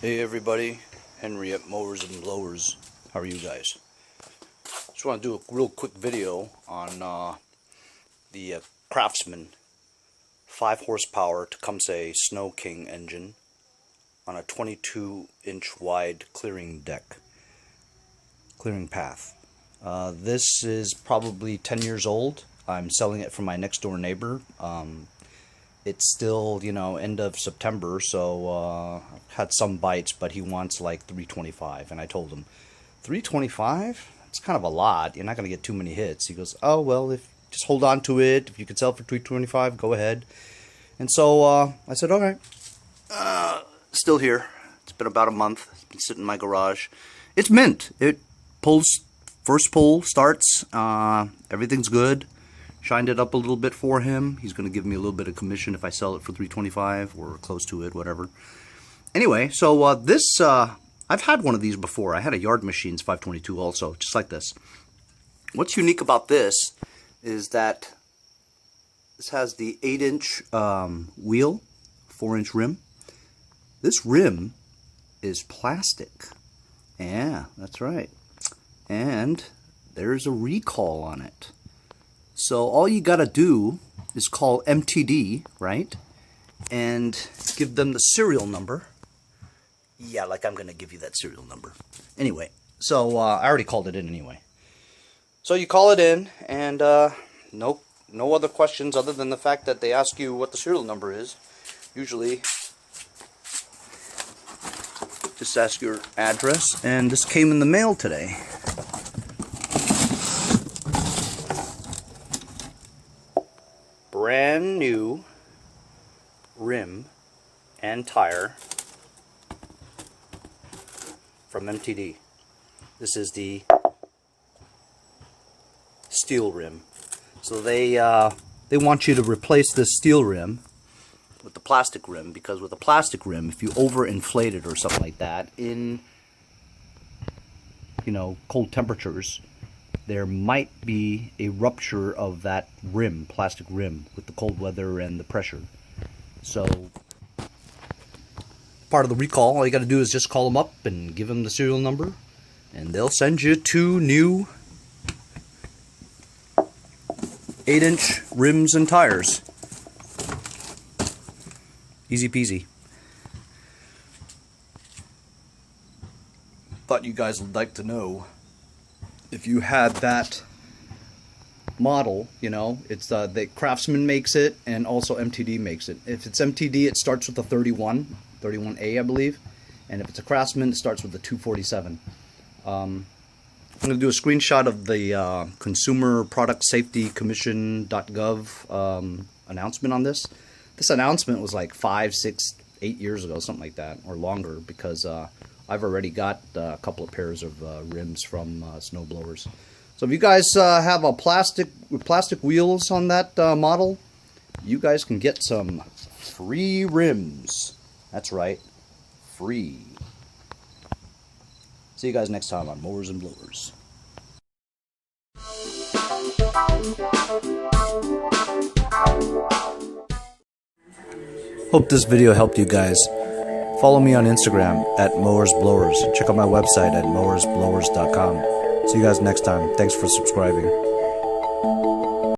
Hey everybody, Henry at Mowers and Blowers. How are you guys? Just want to do a real quick video on the Craftsman 5 horsepower Tecumseh Snow King engine on a 22-inch wide clearing path. This is probably 10 years old. I'm selling it from my next door neighbor. It's still, end of September, so had some bites, but he wants like $325, and I told him, $325? It's kind of a lot. You're not going to get too many hits. He goes, oh, well, if just hold on to it. If you could sell for $325, go ahead. And so I said, all right. Still here. It's been about a month. It's been sitting in my garage. It's mint. It pulls, first pull starts. Everything's good. Shined it up a little bit for him. He's going to give me a little bit of commission if I sell it for $325 or close to it, whatever. Anyway, so this, I've had one of these before. I had a Yard Machines 522 also, just like this. What's unique about this is that this has the 8-inch wheel, 4-inch rim. This rim is plastic. Yeah, that's right. And there's a recall on it. So all you gotta do is call MTD, right? And give them the serial number. Yeah, like I'm gonna give you that serial number. Anyway, so I already called it in anyway. So you call it in, and no other questions other than the fact that they ask you what the serial number is. Usually, just ask your address, and this came in the mail today. Brand new rim and tire from MTD. This is the steel rim. So they want you to replace this steel rim with the plastic rim, because with a plastic rim, if you overinflate it or something like that in cold temperatures, there might be a rupture of that rim, plastic rim, with the cold weather and the pressure. So, part of the recall, all you got to do is just call them up and give them the serial number, and they'll send you 2 new 8-inch rims and tires. Easy peasy. Thought you guys would like to know. If you had that model, it's the Craftsman makes it, and also MTD makes it. If it's MTD, it starts with the 31A, I believe, and if it's a Craftsman, it starts with the 247. I'm going to do a screenshot of the Consumer Product Safety Commission.gov announcement on this. This announcement was like 5, 6, 8 years ago, something like that, or longer, because I've already got a couple of pairs of rims from Snowblowers. So if you guys have a plastic wheels on that model, you guys can get some free rims. That's right, free. See you guys next time on Mowers and Blowers. Hope this video helped you guys. Follow me on Instagram at Mowers Blowers. Check out my website at mowersblowers.com. See you guys next time. Thanks for subscribing.